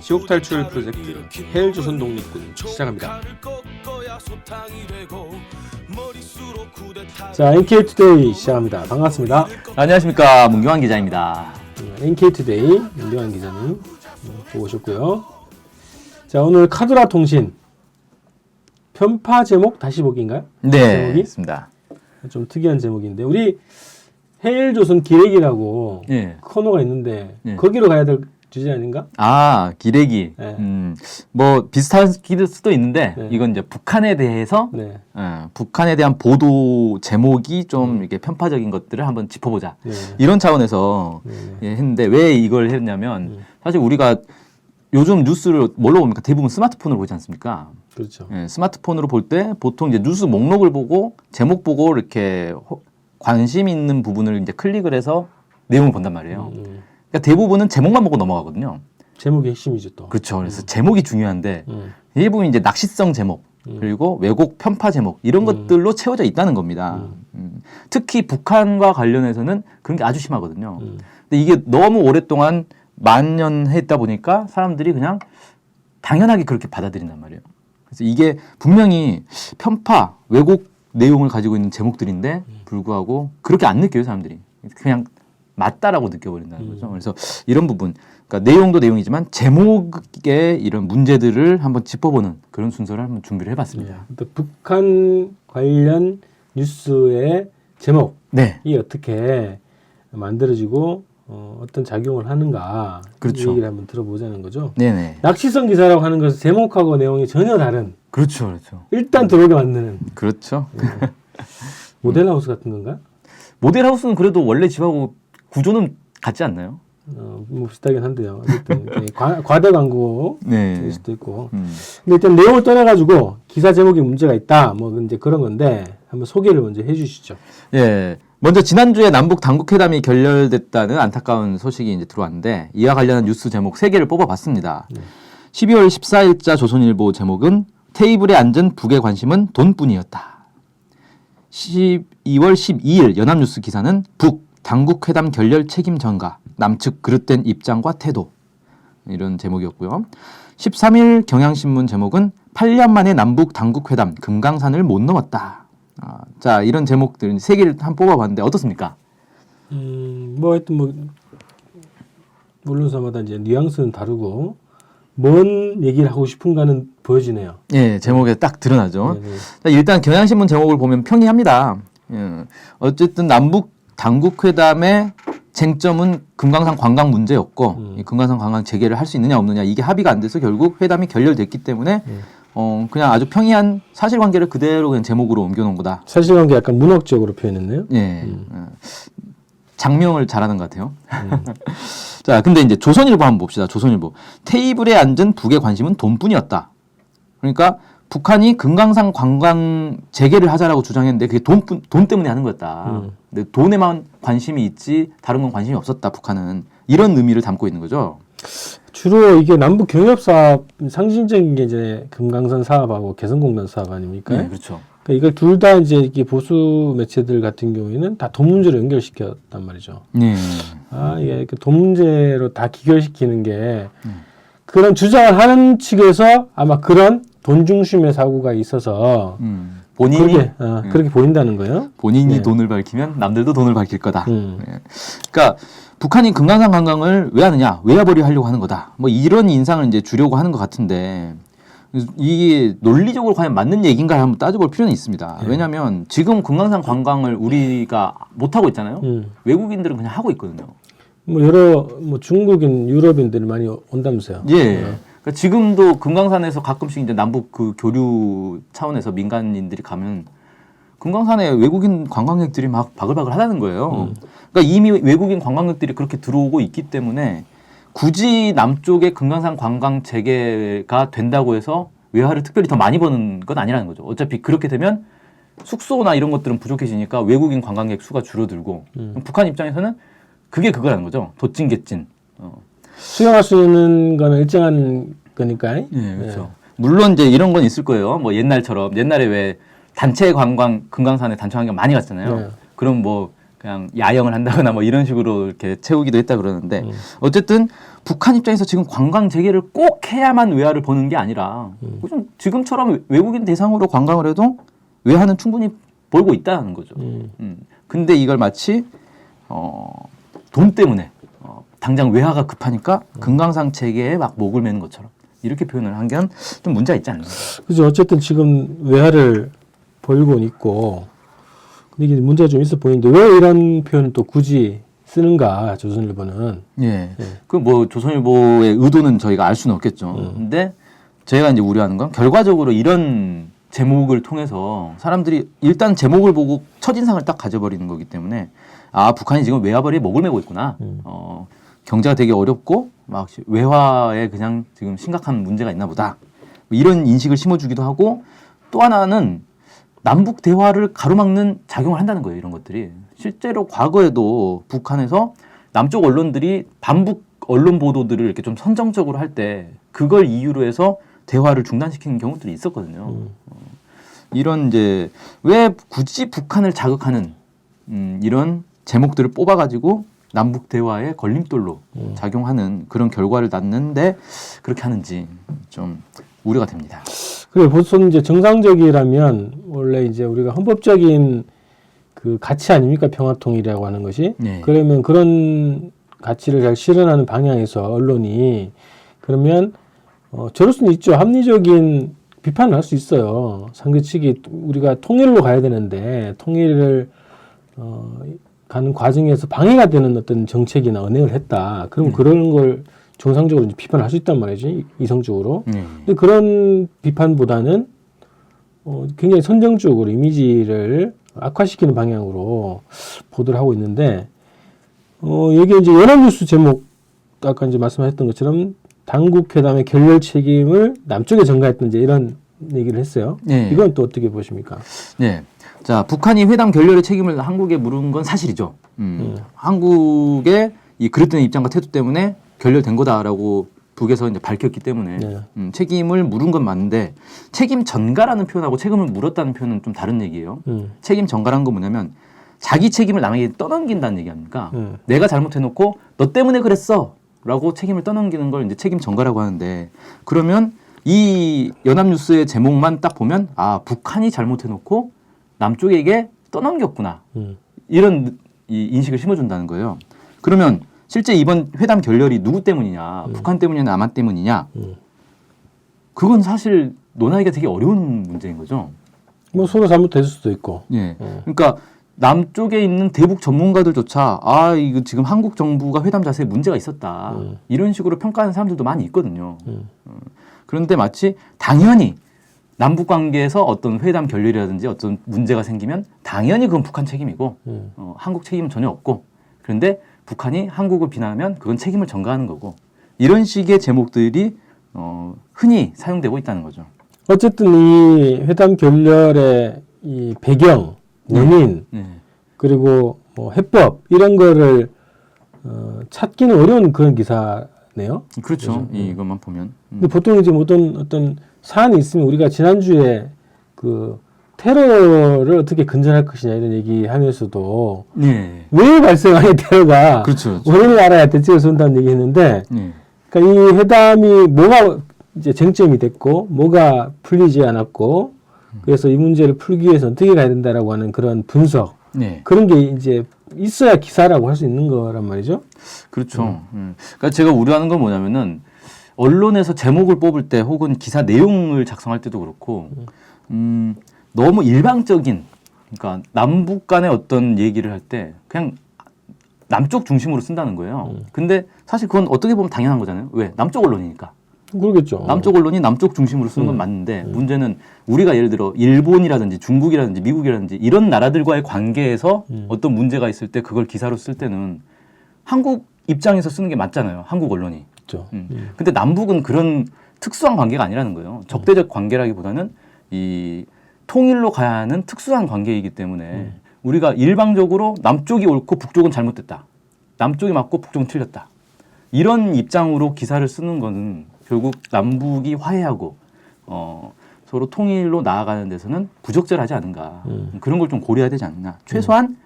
지옥 탈출 프로젝트 헬조선 독립군 시작합니다. 자, NK투데이 시작합니다. 반갑습니다. 안녕하십니까, 문경환 기자입니다. NK투데이 문경환 기자님 보고 오셨고요. 자, 오늘 카드라 통신 편파 제목 다시 보기인가요? 네, 있습니다. 좀 특이한 제목인데 우리 헬조선 기레기라고 예. 코너가 있는데 예. 거기로 가야 될 주제 아닌가? 아, 기레기. 네. 뭐 비슷할 수도 있는데 네. 이건 이제 북한에 대해서 네. 북한에 대한 보도 제목이 좀 이렇게 편파적인 것들을 한번 짚어보자. 네. 이런 차원에서 네. 예, 했는데 왜 이걸 했냐면 사실 우리가 요즘 뉴스를 뭘로 봅니까? 대부분 스마트폰으로 보지 않습니까? 그렇죠. 예, 스마트폰으로 볼 때 보통 이제 뉴스 목록을 보고 제목 보고 이렇게 관심 있는 부분을 이제 클릭을 해서 내용을 본단 말이에요. 그러니까 대부분은 제목만 보고 넘어가거든요. 제목이 핵심이죠 또. 그렇죠. 그래서 제목이 중요한데 음. 일부분 이제 낚시성 제목 그리고 왜곡 편파 제목 이런 것들로 채워져 있다는 겁니다. 특히 북한과 관련해서는 그런 게 아주 심하거든요. 근데 이게 너무 오랫동안 만연했다 보니까 사람들이 그냥 당연하게 그렇게 받아들인단 말이에요. 그래서 이게 분명히 편파, 왜곡 내용을 가지고 있는 제목들인데 불구하고 그렇게 안 느껴요, 사람들이. 그냥 맞다라고 느껴버린다는 거죠. 그래서 이런 부분, 그러니까 내용도 내용이지만 제목의 이런 문제들을 한번 짚어보는 그런 순서를 한번 준비를 해봤습니다. 또 북한 관련 뉴스의 제목이 네. 어떻게 만들어지고 어떤 작용을 하는가 그렇죠. 이 얘기를 한번 들어보자는 거죠. 네네. 낚시성 기사라고 하는 것은 제목하고 내용이 전혀 다른 그렇죠, 그렇죠. 일단 들어오게 만드는 그렇죠. 모델하우스 같은 건가? 모델하우스는 그래도 원래 집하고 구조는 같지 않나요? 뭐 비슷하긴 한데요. 어쨌든 과대 광고일 네. 수도 있고. 근데 일단 내용을 떠나가지고 기사 제목에 문제가 있다. 뭐 이제 그런 건데 한번 소개를 먼저 해주시죠. 예. 먼저 지난주에 남북 당국회담이 결렬됐다는 안타까운 소식이 이제 들어왔는데 이와 관련한 뉴스 제목 3개를 뽑아봤습니다. 12월 14일자 조선일보 제목은 테이블에 앉은 북의 관심은 돈뿐이었다. 12월 12일 연합뉴스 기사는 북 당국회담 결렬 책임 전가 남측 그릇된 입장과 태도 이런 제목이었고요. 13일 경향신문 제목은 8년 만에 남북 당국회담 금강산을 못 넘었다. 자, 이런 제목들 3개를 한번 뽑아봤는데 어떻습니까? 뭐 하여튼 뭐 물론서마다 이제 뉘앙스는 다르고 뭔 얘기를 하고 싶은가는 보여지네요. 예, 제목에 딱 드러나죠. 네네. 자, 일단 경향신문 제목을 보면 평이합니다. 어쨌든 남북 당국회담의 쟁점은 금강산 관광 문제였고 이 금강산 관광 재개를 할 수 있느냐 없느냐 이게 합의가 안 돼서 결국 회담이 결렬됐기 때문에 그냥 아주 평이한 사실관계를 그대로 그냥 제목으로 옮겨놓은 거다. 사실관계 약간 문학적으로 표현했네요. 예, 장명을 잘하는 것 같아요. 자, 근데 이제 조선일보 한번 봅시다. 조선일보 테이블에 앉은 북의 관심은 돈뿐이었다. 그러니까 북한이 금강산 관광 재개를 하자라고 주장했는데 그게 돈 때문에 하는 거였다. 근데 돈에만 관심이 있지 다른 건 관심이 없었다. 북한은 이런 의미를 담고 있는 거죠. 주로 이게 남북 경협 사업 상징적인 게 이제 금강산 사업하고 개성공단 사업 아닙니까? 네, 그렇죠. 그러니까 이걸 둘 다 이제 이렇게 보수 매체들 같은 경우에는 다 돈 문제로 연결시켰단 말이죠. 네. 이게 그 돈 문제로 다 기결시키는 게 그런 주장을 하는 측에서 아마 그런 돈 중심의 사고가 있어서 본인이 그렇게 보인다는 거예요. 본인이 네. 돈을 밝히면 남들도 돈을 밝힐 거다. 그러니까 북한이 금강산 관광을 왜 하느냐, 외화벌이 하려고 하는 거다. 뭐 이런 인상을 이제 주려고 하는 것 같은데 이게 논리적으로 과연 맞는 얘기인가 한번 따져볼 필요는 있습니다. 왜냐하면 지금 금강산 관광을 우리가 못 하고 있잖아요. 외국인들은 그냥 하고 있거든요. 뭐 여러 뭐 중국인, 유럽인들이 많이 온다면서요. 예. 그러니까 지금도 금강산에서 가끔씩 이제 남북 그 교류 차원에서 민간인들이 가면 금강산에 외국인 관광객들이 막 바글바글 하다는 거예요. 그러니까 이미 외국인 관광객들이 그렇게 들어오고 있기 때문에 굳이 남쪽에 금강산 관광 재개가 된다고 해서 외화를 특별히 더 많이 버는 건 아니라는 거죠. 어차피 그렇게 되면 숙소나 이런 것들은 부족해지니까 외국인 관광객 수가 줄어들고 북한 입장에서는 그게 그거라는 거죠. 도찐개찐. 수용할 수 있는 거는 일정한 거니까. 예, 그렇죠. 물론 이제 이런 건 있을 거예요. 뭐 옛날처럼 옛날에 왜 단체 관광 금강산에 단체 관광 많이 갔잖아요. 그럼 뭐 그냥 야영을 한다거나 뭐 이런 식으로 이렇게 채우기도 했다 그러는데 어쨌든 북한 입장에서 지금 관광 재개를 꼭 해야만 외화를 버는 게 아니라 좀 지금처럼 외국인 대상으로 관광을 해도 외화는 충분히 벌고 있다는 거죠. 근데 이걸 마치 돈 때문에 당장 외화가 급하니까 금강산 체계에 막 목을 매는 것처럼 이렇게 표현을 한 게 좀 문제가 있지 않나. 그죠. 어쨌든 지금 외화를 벌고는 있고, 근데 이게 문제가 좀 있어 보이는데 왜 이런 표현을 또 굳이 쓰는가, 조선일보는. 예. 그 뭐 조선일보의 의도는 저희가 알 수는 없겠죠. 근데 저희가 이제 우려하는 건 결과적으로 이런 제목을 통해서 사람들이 일단 제목을 보고 첫인상을 딱 가져버리는 거기 때문에 아, 북한이 지금 외화벌이에 목을 매고 있구나. 경제가 되게 어렵고 막 외화에 그냥 지금 심각한 문제가 있나 보다. 이런 인식을 심어주기도 하고 또 하나는 남북 대화를 가로막는 작용을 한다는 거예요. 이런 것들이. 실제로 과거에도 북한에서 남쪽 언론들이 반북 언론 보도들을 이렇게 좀 선정적으로 할 때 그걸 이유로 해서 대화를 중단시키는 경우들이 있었거든요. 이런 이제 왜 굳이 북한을 자극하는 이런 제목들을 뽑아가지고 남북 대화의 걸림돌로 작용하는 그런 결과를 낳는데 그렇게 하는지 좀 우려가 됩니다. 그래, 보통 이제 정상적이라면 원래 이제 우리가 헌법적인 그 가치 아닙니까? 평화통일이라고 하는 것이. 네. 그러면 그런 가치를 잘 실현하는 방향에서 언론이 그러면 저럴 수는 있죠. 합리적인 비판을 할 수 있어요. 상대 측이 우리가 통일로 가야 되는데 통일을 가는 과정에서 방해가 되는 어떤 정책이나 언행을 했다. 그럼 그런 걸 정상적으로 이제 비판을 할 수 있단 말이지, 이성적으로. 근데 그런 비판보다는 굉장히 선정적으로 이미지를 악화시키는 방향으로 보도를 하고 있는데, 여기 이제 연합뉴스 제목, 아까 이제 말씀하셨던 것처럼 당국 회담의 결렬 책임을 남쪽에 전가했던 이제 이런 얘기를 했어요. 네. 이건 또 어떻게 보십니까? 네. 자, 북한이 회담 결렬의 책임을 한국에 물은 건 사실이죠. 한국의 이 그릇된 입장과 태도 때문에 결렬된 거다라고 북에서 이제 밝혔기 때문에 네. 책임을 물은 건 맞는데 책임 전가라는 표현하고 책임을 물었다는 표현은 좀 다른 얘기예요. 책임 전가라는 건 뭐냐면 자기 책임을 남에게 떠넘긴다는 얘기 아닙니까? 내가 잘못해놓고 너 때문에 그랬어 라고 책임을 떠넘기는 걸 이제 책임 전가라고 하는데 그러면 이 연합뉴스의 제목만 딱 보면 아, 북한이 잘못해놓고 남쪽에게 떠넘겼구나. 이런 이 인식을 심어준다는 거예요. 그러면 실제 이번 회담 결렬이 누구 때문이냐, 북한 때문이냐, 남한 때문이냐, 그건 사실 논하기가 되게 어려운 문제인 거죠. 뭐 서로 잘못됐을 수도 있고. 예. 그러니까 남쪽에 있는 대북 전문가들조차 아, 이거 지금 한국 정부가 회담 자세에 문제가 있었다. 이런 식으로 평가하는 사람들도 많이 있거든요. 그런데 마치 당연히 남북 관계에서 어떤 회담 결렬이라든지 어떤 문제가 생기면 당연히 그건 북한 책임이고 한국 책임은 전혀 없고 그런데 북한이 한국을 비난하면 그건 책임을 전가하는 거고 이런 식의 제목들이 흔히 사용되고 있다는 거죠. 어쨌든 이 회담 결렬의 이 배경, 원인, 그리고 뭐 해법 이런 거를 찾기는 어려운 그런 기사네요. 그렇죠. 이것만 보면. 근데 보통 이제 어떤 사안이 있으면 우리가 지난주에 그 테러를 어떻게 근절할 것이냐 이런 얘기하면서도 네. 왜 발생하는 테러가 그렇죠. 원인을 알아야 대책을 세운다는 얘기했는데 그러니까 이 회담이 뭐가 이제 쟁점이 됐고 뭐가 풀리지 않았고 그래서 이 문제를 풀기 위해서 어떻게 가야 된다라고 하는 그런 분석 그런 게 이제 있어야 기사라고 할 수 있는 거란 말이죠. 그렇죠. 그러니까 제가 우려하는 건 뭐냐면은 언론에서 제목을 뽑을 때 혹은 기사 내용을 작성할 때도 그렇고 너무 일방적인 그러니까 남북 간의 어떤 얘기를 할 때 그냥 남쪽 중심으로 쓴다는 거예요. 근데 사실 그건 어떻게 보면 당연한 거잖아요. 왜? 남쪽 언론이니까. 그러겠죠. 남쪽 언론이 남쪽 중심으로 쓰는 건 맞는데 문제는 우리가 예를 들어 일본이라든지 중국이라든지 미국이라든지 이런 나라들과의 관계에서 어떤 문제가 있을 때 그걸 기사로 쓸 때는 한국 입장에서 쓰는 게 맞잖아요. 한국 언론이. 그렇죠. 근데 남북은 그런 특수한 관계가 아니라는 거예요. 적대적 관계라기보다는 이 통일로 가야 하는 특수한 관계이기 때문에 우리가 일방적으로 남쪽이 옳고 북쪽은 잘못됐다. 남쪽이 맞고 북쪽은 틀렸다. 이런 입장으로 기사를 쓰는 거는 결국 남북이 화해하고 서로 통일로 나아가는 데서는 부적절하지 않은가. 그런 걸 좀 고려해야 되지 않나. 최소한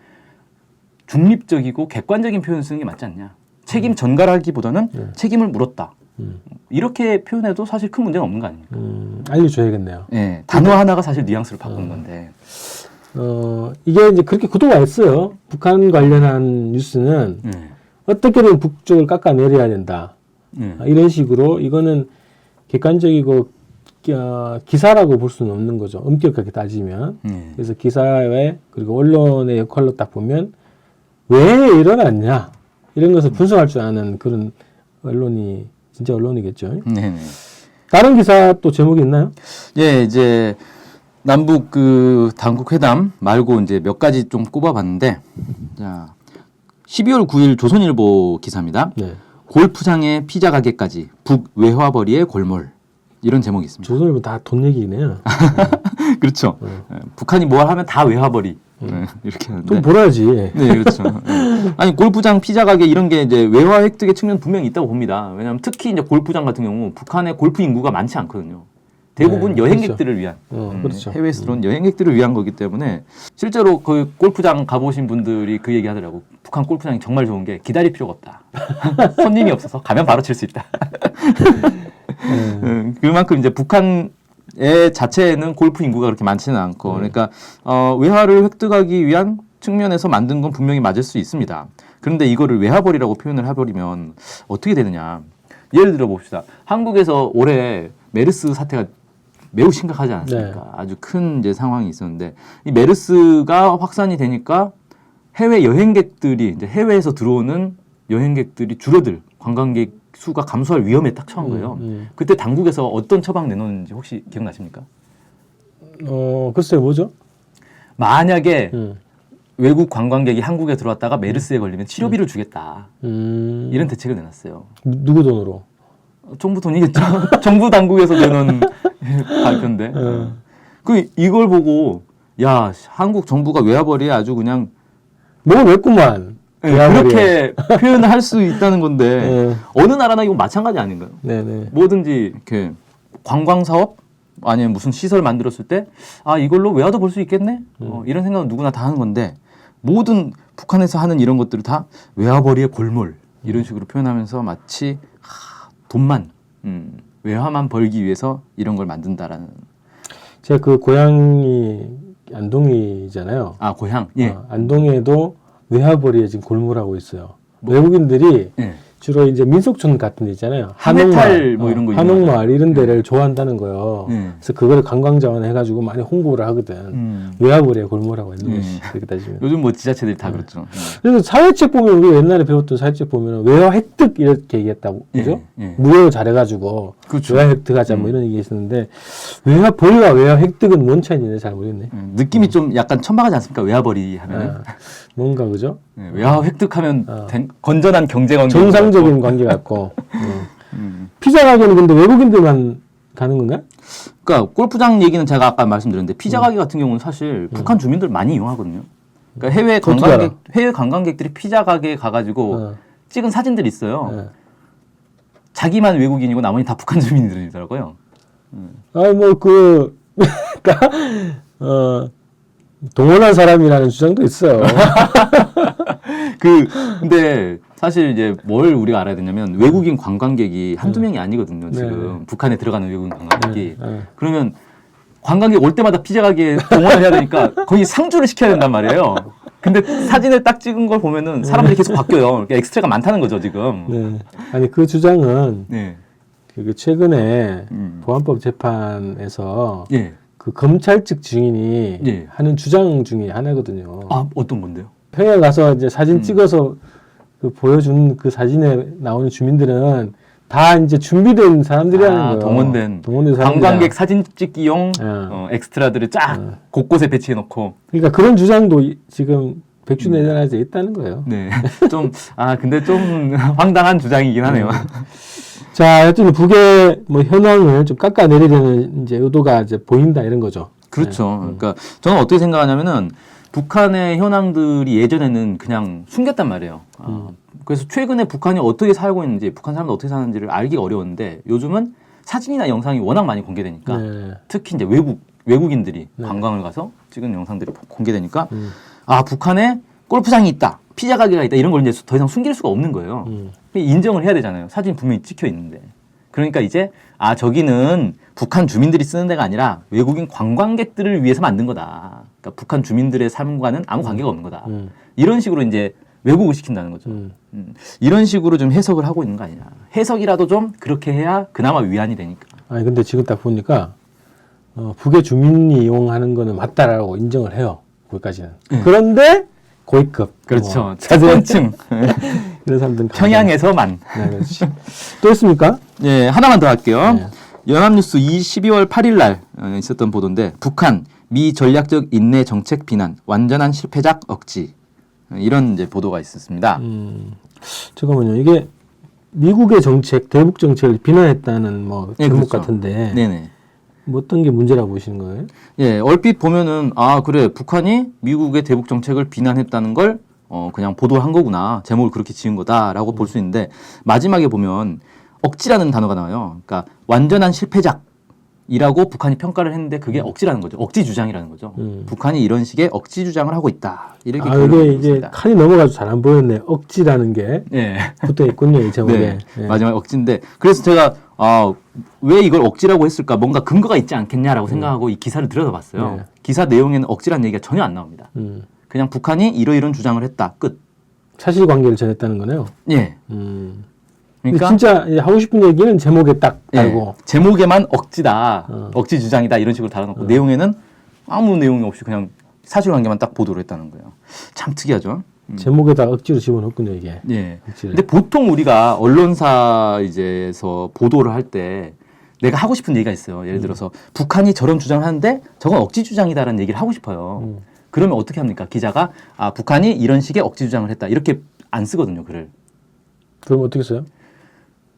중립적이고 객관적인 표현을 쓰는 게 맞지 않냐. 책임 전가라기보다는 책임을 물었다. 이렇게 표현해도 사실 큰 문제는 없는 거 아닙니까? 알려줘야겠네요. 네, 단어 하나가 사실 뉘앙스를 바꾼 건데. 이게 이제 그렇게 구도가 있어요. 북한 관련한 뉴스는 어떻게든 북쪽을 깎아내려야 된다. 이런 식으로 이거는 객관적이고 기사라고 볼 수는 없는 거죠. 엄격하게 따지면. 그래서 기사에 그리고 언론의 역할로 딱 보면 왜 일어났냐 이런 것을 분석할 줄 아는 그런 언론이 진짜 언론이겠죠. 네네. 다른 기사 또 제목이 있나요? 예, 이제 남북 그 당국 회담 말고 이제 몇 가지 좀 꼽아봤는데, 자 12월 9일 조선일보 기사입니다. 네. 골프장에 피자 가게까지 북 외화벌이의 골몰 이런 제목이 있습니다. 조선일보 다 돈 얘기네요. 그렇죠. 북한이 뭘 하면 다 외화벌이 이렇게 하는데. 돈 벌어야지. 네, 그렇죠. 아니 골프장, 피자 가게 이런 게 이제 외화 획득의 측면 분명히 있다고 봅니다. 왜냐하면 특히 이제 골프장 같은 경우 북한의 골프 인구가 많지 않거든요. 대부분 네, 여행객들을 위한 그렇죠. 해외에서 들어온 여행객들을 위한 거기 때문에 실제로 그 골프장 가보신 분들이 그 얘기 하더라고. 북한 골프장이 정말 좋은 게 기다릴 필요가 없다. 손님이 없어서 가면 바로 칠 수 있다. 그만큼 이제 북한의 자체에는 골프 인구가 그렇게 많지는 않고 그러니까 외화를 획득하기 위한 측면에서 만든 건 분명히 맞을 수 있습니다. 그런데 이거를 외화벌이라고 표현을 해버리면 어떻게 되느냐. 예를 들어 봅시다. 한국에서 올해 메르스 사태가 매우 심각하지 않았습니까? 네. 아주 큰 이제 상황이 있었는데 이 메르스가 확산이 되니까 해외 여행객들이 이제 해외에서 들어오는 여행객들이 줄어들 관광객 수가 감소할 위험에 딱 처한 거예요. 그때 당국에서 어떤 처방 내놓는지 혹시 기억나십니까? 글쎄요, 뭐죠? 만약에 외국 관광객이 한국에 들어왔다가 메르스에 걸리면 치료비를 주겠다. 이런 대책을 내놨어요. 누구 돈으로? 정부 돈이겠죠. 정부 당국에서 내놓은 발표인데. 이걸 보고 야 한국 정부가 외화벌이에 아주 그냥 뭐 냈구만. 그렇게 표현을 할 수 있다는 건데 어느 나라나 이건 마찬가지 아닌가요? 네네. 뭐든지 이렇게 관광 사업 아니면 무슨 시설 만들었을 때 이걸로 외화도 볼 수 있겠네. 이런 생각은 누구나 다 하는 건데 모든 북한에서 하는 이런 것들을 다 외화벌이의 골몰 이런 식으로 표현하면서 마치 돈만 외화만 벌기 위해서 이런 걸 만든다라는. 제가 그 고향이 안동이잖아요. 고향. 예. 안동에도 외화벌이에 지금 골몰하고 있어요. 외국인들이 주로 이제 민속촌 같은 데 있잖아요. 한옥마을 뭐 이런 거 한옥마을 이런 데를 좋아한다는 거예요. 그래서 그거를 관광 자원 해가지고 많이 홍보를 하거든. 외화벌이에 골몰하고 있는 거지. 그렇게 따지면. 요즘 뭐 지자체들이 다 그렇죠. 그래서 사회책 보면 우리 옛날에 배웠던 사회책 보면 외화 획득 이렇게 얘기했다고 그죠? 무효 잘해가지고 그렇죠. 외화 획득하자 뭐 이런 얘기 있었는데 외화벌이와 외화 획득은 뭔 차이인지 잘 모르겠네. 느낌이 좀 약간 천박하지 않습니까? 외화벌이 하면은. 뭔가 그죠? 외화 획득하면 건전한 경제 관계 정상적인 관계 같고. 피자 가게는 근데 외국인들만 가는 건가요? 그러니까 골프장 얘기는 제가 아까 말씀드렸는데 피자 가게 같은 경우는 사실 북한 주민들 많이 이용하거든요. 그러니까 해외 관광객들이 피자 가게에 가가지고 찍은 사진들이 있어요. 자기만 외국인이고 나머지 다 북한 주민들이더라고요. 동원한 사람이라는 주장도 있어요. 근데 사실 이제 뭘 우리가 알아야 되냐면 외국인 관광객이 한두 명이 아니거든요. 지금 북한에 들어가는 외국인 관광객이. 그러면 관광객 올 때마다 피자 가게에 동원을 해야 되니까 거의 상주를 시켜야 된단 말이에요. 근데 사진을 딱 찍은 걸 보면은 사람들이 계속 바뀌어요. 그러니까 엑스트라가 많다는 거죠, 지금. 네. 아니 그 주장은 네. 그 최근에 보안법 재판에서 예. 그 검찰 측 증인이 하는 주장 중에 하나거든요. 어떤 건데요? 평양 가서 이제 사진 찍어서 그 보여준 그 사진에 나오는 주민들은 다 이제 준비된 사람들이라는 거예요. 동원된 사람들이야. 관광객 사진 찍기용 엑스트라들을 쫙 곳곳에 배치해놓고. 그러니까 그런 주장도 지금 백주내전에서 있다는 거예요. 네. 근데 좀 황당한 주장이긴 하네요. 자, 여튼 북의 뭐 현황을 좀 깎아내리려는 이제 의도가 이제 보인다 이런 거죠. 그렇죠. 그러니까 저는 어떻게 생각하냐면은 북한의 현황들이 예전에는 그냥 숨겼단 말이에요. 그래서 최근에 북한이 어떻게 살고 있는지, 북한 사람들 어떻게 사는지를 알기가 어려웠는데 요즘은 사진이나 영상이 워낙 많이 공개되니까 특히 이제 외국인들이 관광을 가서 찍은 영상들이 공개되니까 북한에 골프장이 있다, 피자 가게가 있다 이런 걸 이제 더 이상 숨길 수가 없는 거예요. 인정을 해야 되잖아요. 사진이 분명히 찍혀 있는데. 그러니까 이제 저기는 북한 주민들이 쓰는 데가 아니라 외국인 관광객들을 위해서 만든 거다. 그러니까 북한 주민들의 삶과는 아무 관계가 없는 거다. 이런 식으로 이제 왜곡을 시킨다는 거죠. 이런 식으로 좀 해석을 하고 있는 거 아니냐. 해석이라도 좀 그렇게 해야 그나마 위안이 되니까. 아니 근데 지금 딱 보니까 북의 주민이 이용하는 거는 맞다라고 인정을 해요. 거기까지는. 그런데 고위급. 그렇죠. 자본층. 이런 사람들은 평양에서만. 네, 그렇지. 또 있습니까? 네, 하나만 더 할게요. 네. 연합뉴스 12월 8일 날 있었던 보도인데 북한 미 전략적 인내 정책 비난 완전한 실패작 억지 이런 이제 보도가 있었습니다. 잠깐만요. 이게 미국의 정책, 대북 정책을 비난했다는 뭐 네, 제목 그렇죠. 같은데 네네. 뭐 어떤 게 문제라고 보시는 거예요? 예, 얼핏 보면은 그래 북한이 미국의 대북 정책을 비난했다는 걸 그냥 보도한 거구나 제목을 그렇게 지은 거다라고 볼 수 있는데 마지막에 보면 억지라는 단어가 나와요. 그러니까 완전한 실패작이라고 북한이 평가를 했는데 그게 억지라는 거죠. 억지 주장이라는 거죠. 북한이 이런 식의 억지 주장을 하고 있다. 이렇게 이게 이제 칼이 넘어가서 잘 안 보였네. 억지라는 게 예. 붙어 있군요, 이 제목에. 네, 예. 마지막에 억지인데 그래서 제가 왜 이걸 억지라고 했을까 뭔가 근거가 있지 않겠냐라고 생각하고 이 기사를 들여다봤어요. 네. 기사 내용에는 억지라는 얘기가 전혀 안 나옵니다. 그냥 북한이 이런 주장을 했다. 끝. 사실관계를 전했다는 거네요. 예. 근데 그러니까 진짜 이제 하고 싶은 얘기는 제목에 딱 달고. 예, 제목에만 억지다, 억지 주장이다 이런 식으로 달아놓고 내용에는 아무 내용이 없이 그냥 사실관계만 딱 보도를 했다는 거예요. 참 특이하죠. 제목에다 억지로 집어넣었군요, 이게. 예. 억지를. 근데 보통 우리가 언론사 이제서 보도를 할 때 내가 하고 싶은 얘기가 있어요. 예를 들어서 북한이 저런 주장을 하는데 저건 억지 주장이다라는 얘기를 하고 싶어요. 그러면 어떻게 합니까? 기자가 북한이 이런 식의 억지 주장을 했다 이렇게 안 쓰거든요, 글을. 그럼 어떻게 써요?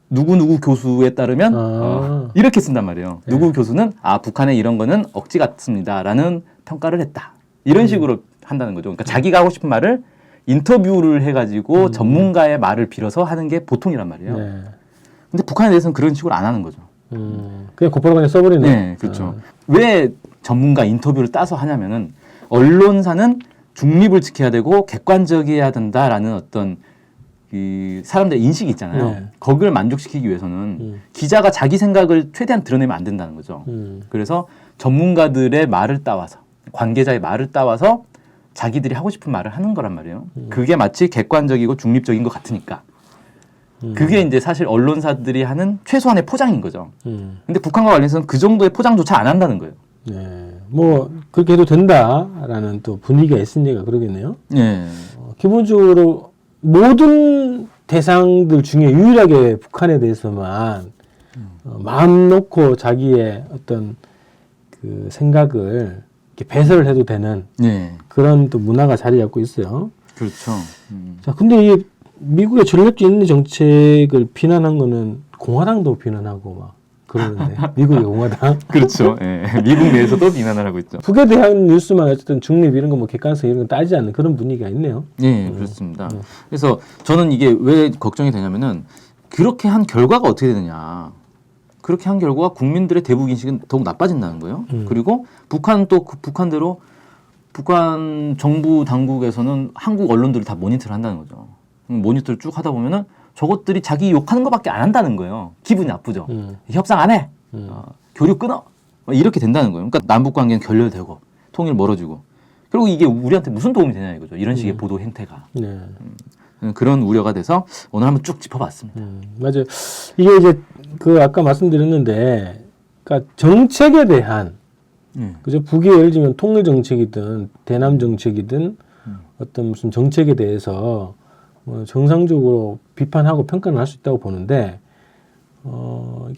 누구 교수에 따르면 이렇게 쓴단 말이에요. 누구 교수는 북한의 이런 거는 억지 같습니다라는 평가를 했다. 이런 식으로 한다는 거죠. 그러니까 자기가 하고 싶은 말을 인터뷰를 해가지고 전문가의 말을 빌어서 하는 게 보통이란 말이에요. 네. 근데 북한에 대해서는 그런 식으로 안 하는 거죠. 그냥 곧바로 그냥 써버리네. 네, 그렇죠. 왜 전문가 인터뷰를 따서 하냐면은 언론사는 중립을 지켜야 되고 객관적이어야 된다라는 어떤 이 사람들의 인식이 있잖아요. 네. 거기를 만족시키기 위해서는 기자가 자기 생각을 최대한 드러내면 안 된다는 거죠. 그래서 전문가들의 말을 따와서 관계자의 말을 따와서 자기들이 하고 싶은 말을 하는 거란 말이에요. 그게 마치 객관적이고 중립적인 것 같으니까. 그게 이제 사실 언론사들이 하는 최소한의 포장인 거죠. 근데 북한과 관련해서는 그 정도의 포장조차 안 한다는 거예요. 네. 뭐 그렇게 해도 된다라는 또 분위기가 있으니까 그러겠네요. 예. 기본적으로 모든 대상들 중에 유일하게 북한에 대해서만 마음 놓고 자기의 어떤 그 생각을 이렇게 배설을 해도 되는 예. 그런 또 문화가 자리 잡고 있어요. 그렇죠. 자, 근데 이 미국의 전략적 인내 정책을 비난한 거는 공화당도 비난하고 막 그러는데 미국의 공화당. 그렇죠. 예. 미국 내에서도 비난을 하고 있죠. 북에 대한 뉴스만 어쨌든 중립 이런 거 뭐 객관성 이런 거 따지지 않는 그런 분위기가 있네요. 예, 그렇습니다. 그래서 저는 이게 왜 걱정이 되냐면은 그렇게 한 결과가 어떻게 되느냐. 그렇게 한 결과가 국민들의 대북 인식은 더욱 나빠진다는 거예요. 그리고 북한은 또 그 북한대로 북한 정부 당국에서는 한국 언론들을 다 모니터를 한다는 거죠. 모니터를 쭉 하다 보면은 저것들이 자기 욕하는 것밖에 안 한다는 거예요. 기분이 나쁘죠. 협상 안 해. 교류 끊어. 이렇게 된다는 거예요. 그러니까 남북 관계는 결렬되고 통일 멀어지고 결국 이게 우리한테 무슨 도움이 되냐 이거죠. 이런 식의 보도 행태가. 네. 그런 우려가 돼서 오늘 한번 쭉 짚어봤습니다. 맞아요. 이게 이제 그 아까 말씀드렸는데, 그러니까 정책에 대한 그죠? 북이 예를 들면 통일 정책이든 대남 정책이든 어떤 무슨 정책에 대해서 정상적으로 비판하고 평가를 할 수 있다고 보는데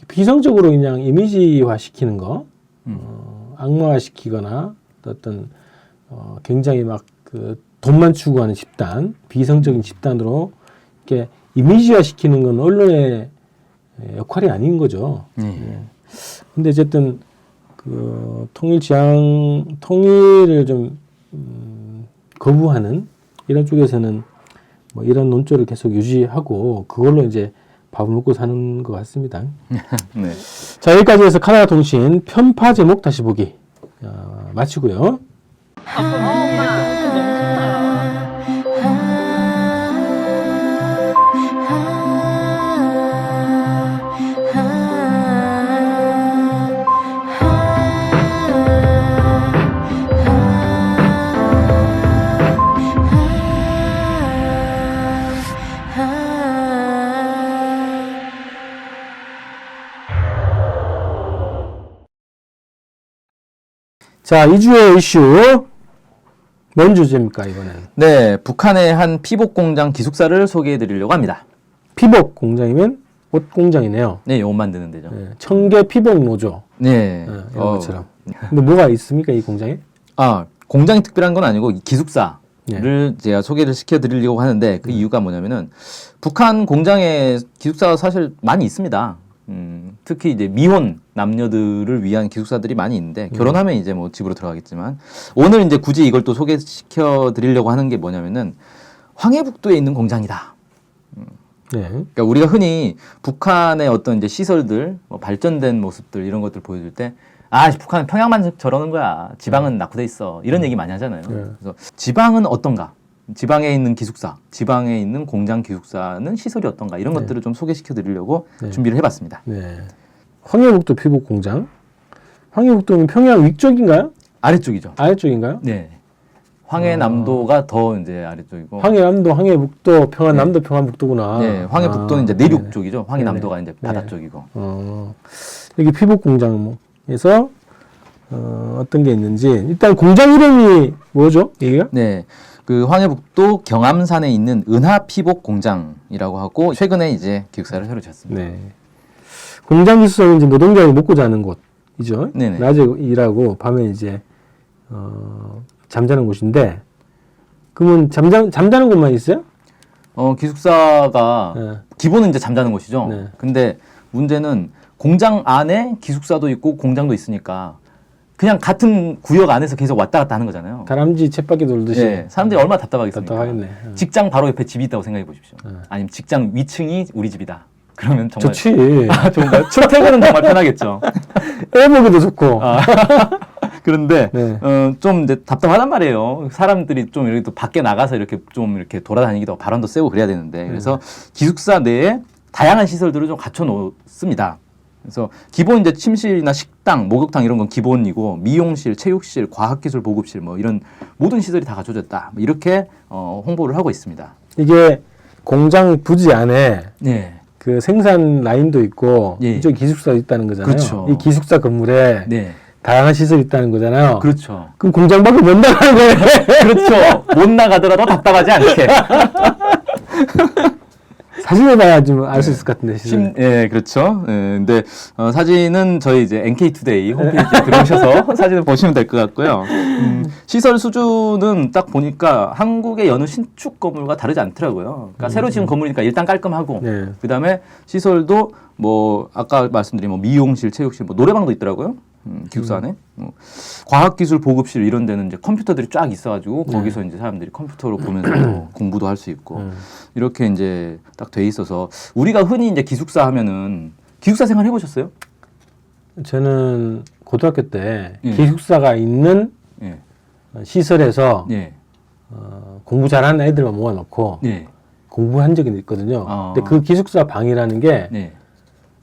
비상적으로 그냥 이미지화 시키는 거, 악마화 시키거나 어떤 굉장히 막 그 돈만 추구하는 집단, 비성적인 집단으로 이렇게 이미지화 시키는 건 언론의 역할이 아닌 거죠. 근데 어쨌든 그 통일을 좀 거부하는 이런 쪽에서는 뭐 이런 논조를 계속 유지하고 그걸로 이제 밥을 먹고 사는 것 같습니다. 네. 자, 여기까지 해서 카나다 통신 편파 제목 다시 보기 마치고요. 엄마. 자, 2주의 이슈. 뭔 주제입니까, 이번엔? 네, 북한의 한 피복 공장 기숙사를 소개해 드리려고 합니다. 피복 공장이면 옷 공장이네요. 네, 옷 만드는 데죠. 네, 청계 피복 노조. 네. 네, 이런 것처럼. 근데 뭐가 있습니까, 이 공장에? 공장이 특별한 건 아니고 이 기숙사를 네. 제가 소개를 시켜 드리려고 하는데 그 이유가 뭐냐면은 북한 공장에 기숙사가 사실 많이 있습니다. 특히 이제 미혼 남녀들을 위한 기숙사들이 많이 있는데 결혼하면 이제 뭐 집으로 들어가겠지만 오늘 이제 굳이 이걸 또 소개시켜 드리려고 하는 게 뭐냐면은 황해북도에 있는 공장이다. 네. 그러니까 우리가 흔히 북한의 어떤 이제 시설들, 뭐 발전된 모습들 이런 것들 보여줄 때 북한은 평양만 저러는 거야. 지방은 낙후돼 있어. 이런 얘기 많이 하잖아요. 그래서 지방은 어떤가? 지방에 있는 기숙사, 지방에 있는 공장 기숙사는 시설이 어떤가? 이런 것들을 좀 소개시켜 드리려고 준비를 해봤습니다. 네. 황해북도 피복 공장. 황해북도는 평양 위쪽인가요? 아래쪽이죠. 아래쪽인가요? 네. 황해남도가 더 이제 아래쪽이고. 황해남도, 황해북도, 평안남도, 평안북도구나. 네, 황해북도는 이제 내륙 쪽이죠. 황해남도가 네네. 이제 바다 쪽이고. 여기 피복 공장에서 어떤 게 있는지 일단 공장 이름이 뭐죠? 여기가? 네. 그 황해북도 경암산에 있는 은하피복 공장이라고 하고 최근에 이제 기숙사를 새로 지었습니다. 네. 공장 기숙사는 이제 노동자가 먹고 자는 곳이죠. 네네. 낮에 일하고 밤에 이제 잠자는 곳인데 그러면 잠자는 곳만 있어요? 기숙사가 네. 기본은 이제 잠자는 곳이죠. 네. 근데 문제는 공장 안에 기숙사도 있고 공장도 있으니까 그냥 같은 구역 안에서 계속 왔다 갔다 하는 거잖아요. 다람쥐 쳇바퀴 돌듯이. 네, 사람들이 얼마나 답답하겠습니까? 답답하겠네. 직장 바로 옆에 집이 있다고 생각해 보십시오. 아니면 직장 위층이 우리 집이다. 그러면 정말 좋지. 좋은가요? 출퇴근은 정말 편하겠죠. 애 보기도 좋고. 그런데 네. 좀 이제 답답하단 말이에요. 사람들이 좀 이렇게 또 밖에 나가서 이렇게 좀 이렇게 돌아다니기도 하고 바람도 쐬고 그래야 되는데 그래서 기숙사 내에 다양한 시설들을 좀 갖춰 놓습니다. 그래서 기본 이제 침실이나 식당, 목욕탕 이런 건 기본이고 미용실, 체육실, 과학기술 보급실 뭐 이런 모든 시설이 다 갖춰졌다. 이렇게 홍보를 하고 있습니다. 이게 공장 부지 안에 네. 그 생산 라인도 있고 예. 이쪽 기숙사가 있다는 거잖아요. 그렇죠. 이 기숙사 건물에 네. 다양한 시설이 있다는 거잖아요. 그렇죠. 그럼 공장 밖에 못 나가는 거예요. 그렇죠. 못 나가더라도 답답하지 않게. 사진을 봐야 좀 알 수 있을 것 같은데. 시설. 예, 그렇죠. 예, 근데 사진은 저희 이제 NK투데이 홈페이지에 들어오셔서 사진을 보시면 될 것 같고요. 시설 수준은 딱 보니까 한국의 여느 신축 건물과 다르지 않더라고요. 그러니까 새로 지은 건물이니까 일단 깔끔하고, 네. 그다음에 시설도 뭐 아까 말씀드린 뭐 미용실, 체육실, 뭐 노래방도 있더라고요. 기숙사 안에 과학기술 보급실 이런 데는 이제 컴퓨터들이 쫙 있어가지고 거기서 이제 사람들이 컴퓨터로 보면서 공부도 할 수 있고 이렇게 이제 딱 돼 있어서 우리가 흔히 이제 기숙사 하면은 기숙사 생활 해보셨어요? 저는 고등학교 때 예. 기숙사가 있는 예, 시설에서 예, 공부 잘하는 애들만 모아놓고 예, 공부한 적이 있거든요. 아. 근데 그 기숙사 방이라는 게 네,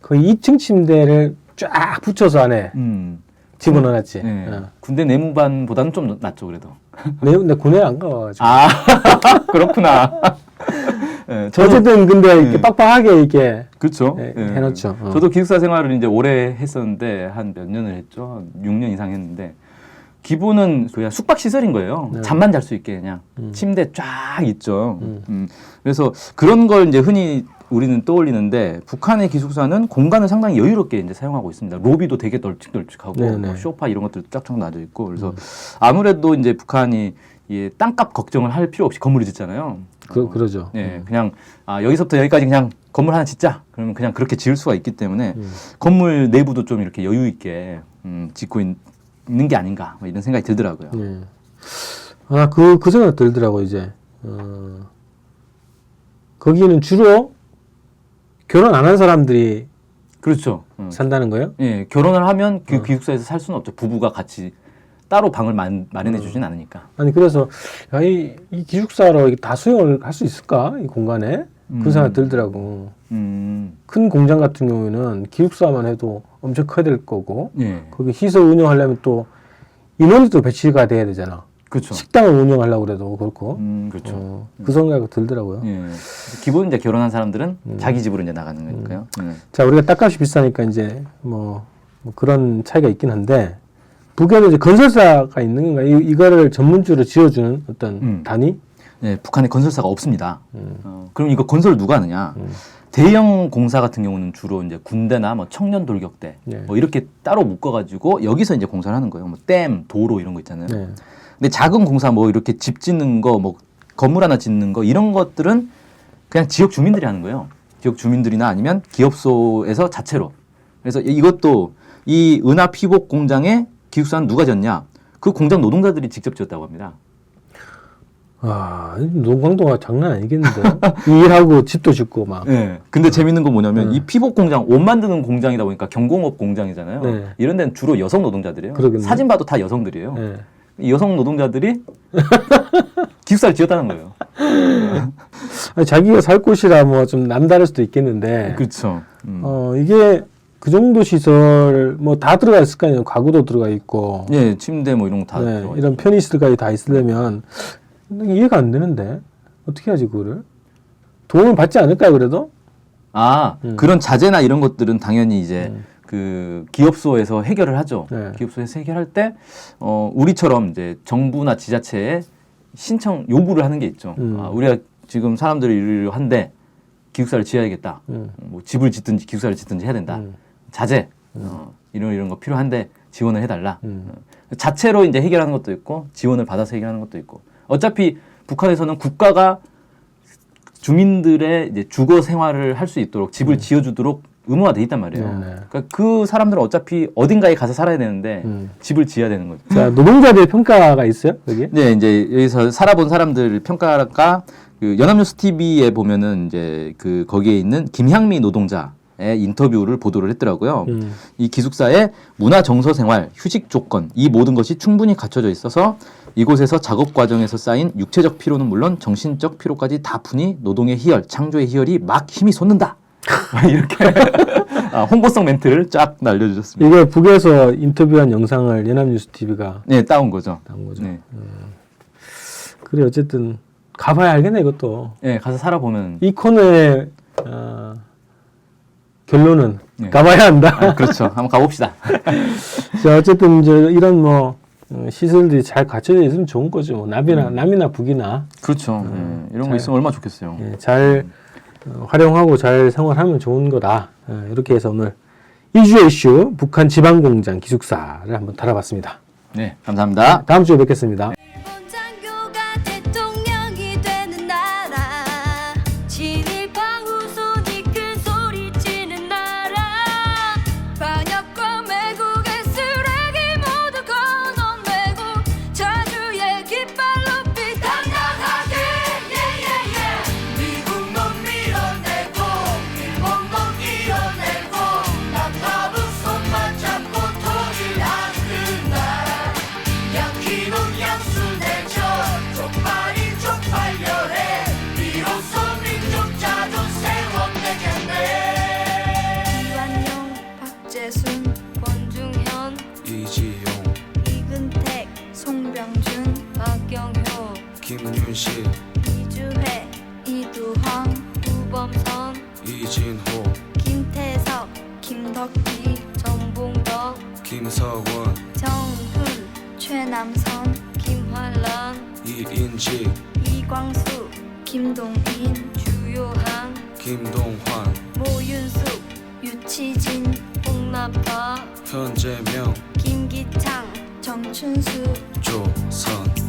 거의 2층 침대를 쫙 붙여서 안에 집어넣어놨지. 네. 군대 내무반보다는 좀 낫죠 그래도. 내 군에 안 가가지고. 그렇구나. 예, 어쨌든 근데 이렇게 빡빡하게 이렇게 그렇죠. 해놓죠. 저도 기숙사 생활을 이제 오래 했었는데 한 몇 년을 했죠. 6년 이상 했는데 기본은 그냥 숙박 시설인 거예요. 잠만 잘 수 있게 그냥 침대 쫙 있죠. 그래서 그런 걸 이제 흔히 우리는 떠올리는데 북한의 기숙사는 공간을 상당히 여유롭게 이제 사용하고 있습니다. 로비도 되게 널찍널찍하고 뭐 소파 이런 것들도 쫙쫙 놔져 있고 그래서 아무래도 이제 북한이 이 땅값 걱정을 할 필요 없이 건물을 짓잖아요. 그러죠. 네, 그냥 여기서부터 여기까지 그냥 건물 하나 짓자. 그러면 그냥 그렇게 지을 수가 있기 때문에 건물 내부도 좀 이렇게 여유 있게 짓고 있는 게 아닌가 뭐 이런 생각이 들더라고요. 네. 그 생각 들더라고 이제. 거기는 주로 결혼 안 한 사람들이 그렇죠. 산다는 거예요? 예, 결혼을 하면 그 기숙사에서 살 수는 없죠. 부부가 같이 따로 방을 마련해 주진 않으니까. 아니 그래서 이 기숙사로 다 수용을 할 수 있을까 이 공간에 그 생각 들더라고. 큰 공장 같은 경우에는 기숙사만 해도 엄청 커야 될 거고 예, 거기 시설 운영하려면 또 인원이 또 배치가 돼야 되잖아. 그렇죠. 식당을 운영하려고 그래도 그렇고. 그렇죠. 그 생각이 들더라고요. 예, 기본 이제 결혼한 사람들은 자기 집으로 이제 나가는 거니까요. 자, 우리가 땅값이 비싸니까 이제 뭐 그런 차이가 있긴 한데 북에는 이제 건설사가 있는 건가? 이거를 전문주로 지어주는 어떤 단위? 네, 북한에 건설사가 없습니다. 그럼 이거 건설 누가 하느냐? 대형 공사 같은 경우는 주로 이제 군대나 뭐 청년 돌격대 네. 뭐 이렇게 따로 묶어가지고 여기서 이제 공사를 하는 거예요. 뭐 댐, 도로 이런 거 있잖아요. 네. 근데 작은 공사 뭐 이렇게 집 짓는 거, 뭐 건물 하나 짓는 거 이런 것들은 그냥 지역 주민들이 하는 거예요. 지역 주민들이나 아니면 기업소에서 자체로. 그래서 이것도 이 은하 피복 공장의 기숙사는 누가 지었냐? 그 공장 노동자들이 직접 지었다고 합니다. 아, 노광도가 장난 아니겠는데? 일하고 집도 짓고 막. 네. 근데 재밌는 건 뭐냐면 이 피복 공장, 옷 만드는 공장이다 보니까 경공업 공장이잖아요. 네. 이런 데는 주로 여성 노동자들이에요. 그러겠네. 사진 봐도 다 여성들이에요. 네. 이 여성 노동자들이 기숙사를 지었다는 거예요. 아니, 자기가 살 곳이라 뭐 좀 남다를 수도 있겠는데. 그렇죠. 이게 그 정도 시설 뭐 다 들어가 있을 거 아니에요. 가구도 들어가 있고. 예, 침대 뭐 이런 거 다 네, 들어가 이런 편의시설까지 다 있으려면 이해가 안 되는데 어떻게 하지 그거를? 도움을 받지 않을까요 그래도? 그런 자재나 이런 것들은 당연히 이제 그 기업소에서 해결을 하죠. 네. 기업소에서 해결할 때 우리처럼 이제 정부나 지자체에 신청 요구를 하는 게 있죠. 우리가 지금 사람들이 이러려 한데 기숙사를 지어야겠다. 뭐 집을 짓든지 기숙사를 짓든지 해야 된다. 자재 이런 거 필요한데 지원을 해달라. 자체로 이제 해결하는 것도 있고 지원을 받아서 해결하는 것도 있고. 어차피 북한에서는 국가가 주민들의 이제 주거 생활을 할 수 있도록 집을 지어주도록 의무화돼 있단 말이에요. 네네. 그러니까 그 사람들은 어차피 어딘가에 가서 살아야 되는데 집을 지어야 되는 거죠. 자, 노동자들의 평가가 있어요 여기? 네, 이제 여기서 살아본 사람들 평가가 그 연합뉴스 TV에 보면은 이제 그 거기에 있는 김향미 노동자의 인터뷰를 보도를 했더라고요. 이 기숙사의 문화 정서 생활, 휴식 조건 이 모든 것이 충분히 갖춰져 있어서 이곳에서 작업 과정에서 쌓인 육체적 피로는 물론 정신적 피로까지 다 푸니 노동의 희열, 창조의 희열이 막 힘이 솟는다. 이렇게 홍보성 멘트를 쫙 날려주셨습니다. 이거 북에서 인터뷰한 영상을 연합뉴스 TV가 네, 따온 거죠. 나온 거죠. 네. 그래 어쨌든 가봐야 알겠네 이것도. 네, 가서 살아보면 이 코너의 결론은 네. 가봐야 한다. 그렇죠. 한번 가봅시다. 자, 어쨌든 이제 이런 뭐 시설들이 잘 갖춰져 있으면 좋은 거죠. 뭐 남이나 북이나 그렇죠. 이런 거 있으면 얼마나 좋겠어요. 잘 활용하고 잘 생활하면 좋은 거다. 이렇게 해서 오늘 이주의 이슈 북한 지방공장 기숙사를 한번 다뤄봤습니다. 네, 감사합니다. 다음 주에 뵙겠습니다. 일본 장교가 대통령이 되는 나라 친일파 후손이 큰 소리 치는 나라 반역과 매국의 쓰레기 모두 건너내고 자주의 깃발 높이 당당하게 미국놈 밀어내고 일본놈 이어내고 남하부 손만 잡고 통일하는 나라 양키놈 양수대전 쪽팔이 쪽팔려해 비로소 민족 자존 세워내겠네 이완용 박재순 권중현 이지용, 이근택 송병준 박경효 김윤식, 이주혜 이두황 우범선 이진호, 김태석 김덕기 정봉덕 김서원, 정훈 최남선 김환란 이인지, 이광수 김동인 주요한 김동환, 모윤숙 유치진 홍나파 현재명, 김기창 정춘수 조선.